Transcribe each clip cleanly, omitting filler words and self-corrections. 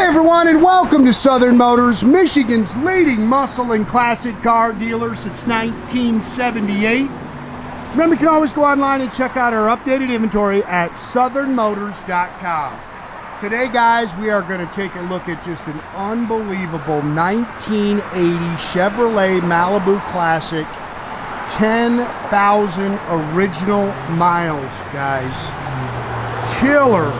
everyone, and welcome to Southern Motors, Michigan's leading muscle and classic car dealer since 1978. Remember, you can always go online and check out our updated inventory at southernmotors.com. Today, guys, we are going to take a look at just an unbelievable 1980 Chevrolet Malibu Classic, 10,000 original miles, guys. Killer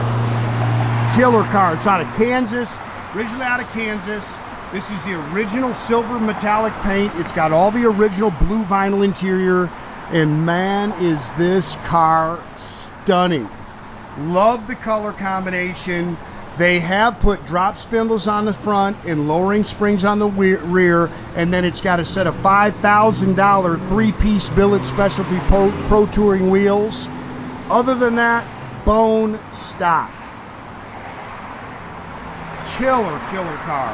car. It's out of Kansas, originally out of Kansas. This is the original silver metallic paint. It's got all the original blue vinyl interior, and man, is this car stunning. Love the color combination. They have put drop spindles on the front and lowering springs on the rear, and then it's got a set of $5,000 three-piece Billet Specialties Pro Touring wheels. Other than that, bone stock. Killer car.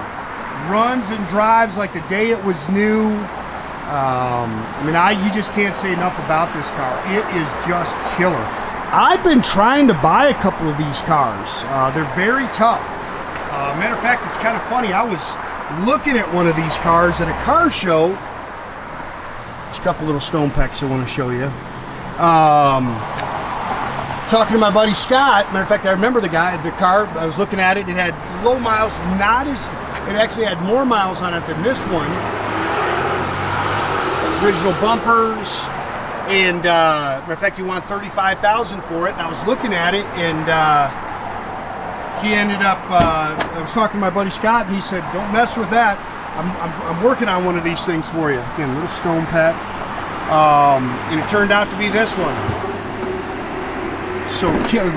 Runs and drives like the day it was new. You just can't say enough about this car. It is just killer. I've been trying to buy a couple of these cars. They're very tough. Matter of fact, it's kind of funny. I was looking at one of these cars at a car show. There's a couple little stone pecks I want to show you. Talking to my buddy Scott. Matter of fact, I remember the car. I was looking at it. It had low miles. It actually had more miles on it than this one. Original bumpers. And matter of fact, he wanted $35,000 for it. And I was looking at it, and he ended up. I was talking to my buddy Scott, and he said, "Don't mess with that. I'm working on one of these things for you." Again, a little stone peck. And it turned out to be this one. So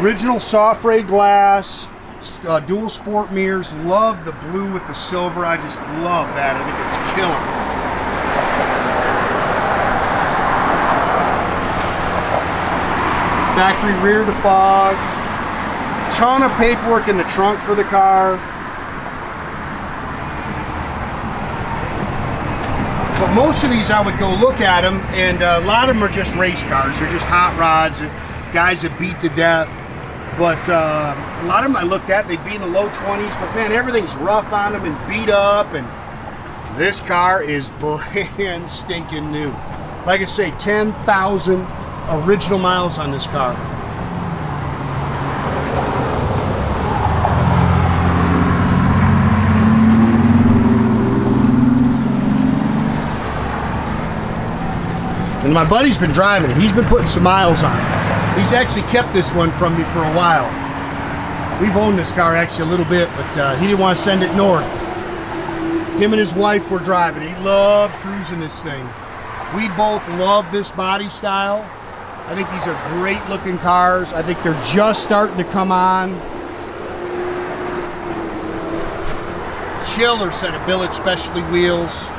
original soft ray glass, dual sport mirrors. Love the blue with the silver. I just love that. I think it's killer. Factory rear defog. Ton of paperwork in the trunk for the car. But most of these I would go look at them, and a lot of them are just race cars. They're just hot rods. Guys that beat to death, but a lot of them I looked at, they'd be in the low 20s, but man, everything's rough on them and beat up, and this car is brand stinking new. Like I say, 10,000 original miles on this car. And my buddy's been driving it. He's been putting some miles on it. He's actually kept this one from me for a while. We've owned this car actually a little bit, but he didn't want to send it north. Him and his wife were driving. He loved cruising this thing. We both love this body style. I think these are great looking cars. I think they're just starting to come on. Killer set of Billet Specialty wheels.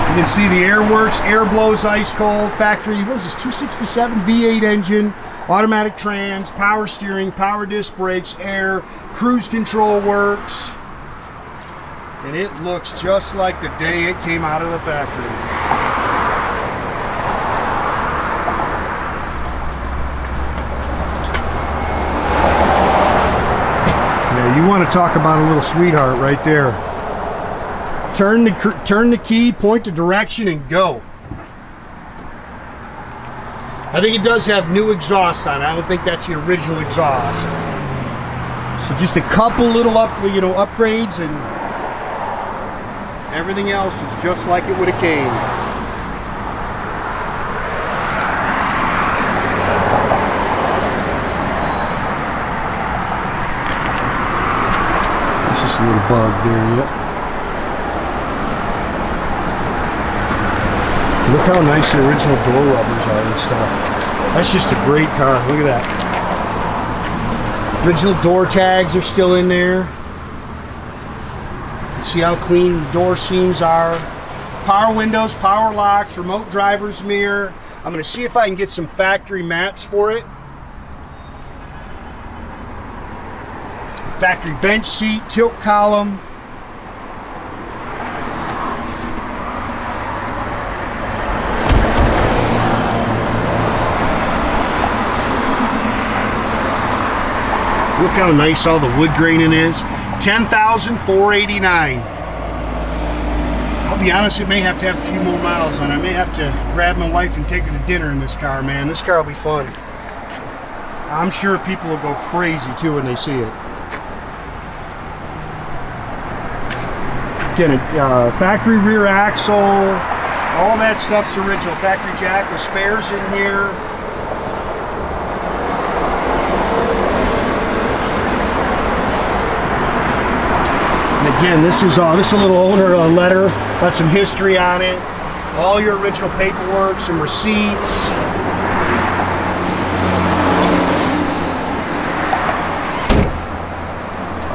You can see the air works, air blows ice cold. Factory, what is this, 267 V8 engine, automatic trans, power steering, power disc brakes, air, cruise control works. And it looks just like the day it came out of the factory. Yeah, you want to talk about a little sweetheart right there. Turn the key, point the direction, and go. I think it does have new exhaust on it. I don't think that's the original exhaust. So just a couple little upgrades, and everything else is just like it would have came. It's just a little bug there, yep. Look how nice the original door rubbers are and stuff. That's just a great car. Look at that. Original door tags are still in there. See how clean the door seams are. Power windows, power locks, remote driver's mirror. I'm going to see if I can get some factory mats for it. Factory bench seat, tilt column. Look how nice all the wood graining is. $10,489. I'll be honest, it may have to have a few more miles on it. I may have to grab my wife and take her to dinner in this car, man. This car will be fun. I'm sure people will go crazy too when they see it. Again, factory rear axle, all that stuff's original. Factory jack with spares in here. And again, this is a little owner letter, got some history on it. All your original paperwork, some receipts.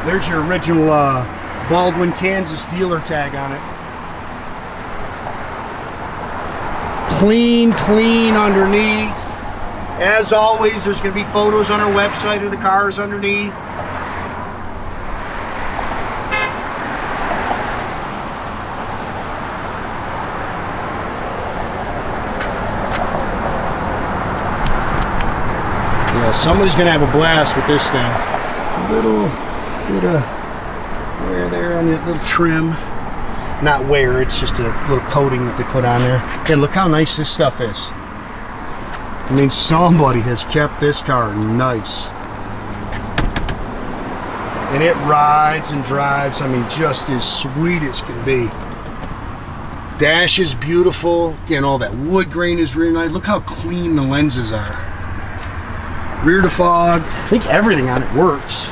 There's your original Baldwin, Kansas dealer tag on it. Clean underneath. As always, there's going to be photos on our website of the cars underneath. Yeah, somebody's going to have a blast with this thing. A little bit of wear there on that little trim. Not wear, it's just a little coating that they put on there. And look how nice this stuff is. I mean, somebody has kept this car nice. And it rides and drives, I mean, just as sweet as can be. Dash is beautiful. Again, all that wood grain is really nice. Look how clean the lenses are. Rear defog. I think everything on it works.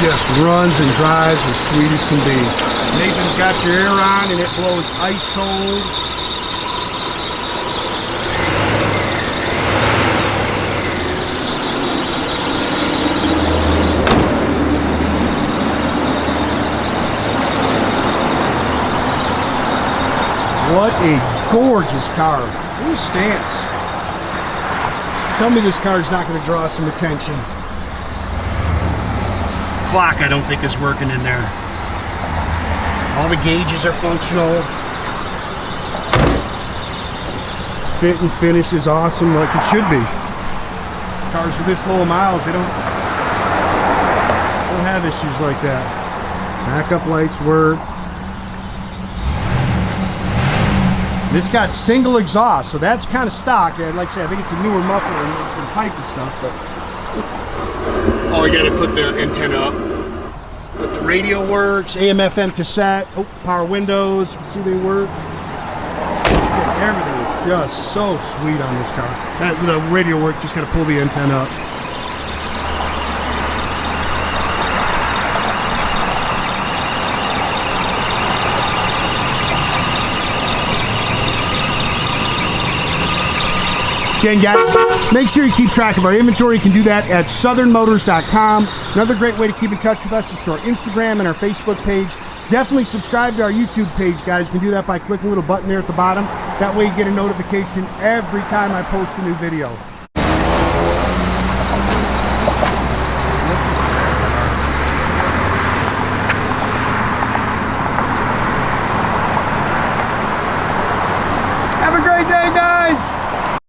Just runs and drives as sweet as can be. Nathan's got your air on and it blows ice cold. What a gorgeous car. Ooh, stance. Tell me this car is not going to draw some attention. Clock I don't think is working in there. All the gauges are functional. Fit and finish is awesome, like it should be. Cars with this low miles, they don't have issues like that. Backup lights work. And it's got single exhaust, so that's kind of stock. And like I said, I think it's a newer muffler and pipe and stuff, but oh, you gotta put the antenna up. But the radio works, am-fm-cassette, oh, power windows, see they work. Everything is just so sweet on this car. The radio works, just gotta pull the antenna up. Again, guys, make sure you keep track of our inventory. You can do that at southernmotors.com. Another great way to keep in touch with us is through our Instagram and our Facebook page. Definitely subscribe to our YouTube page, guys. You can do that by clicking the little button there at the bottom. That way you get a notification every time I post a new video.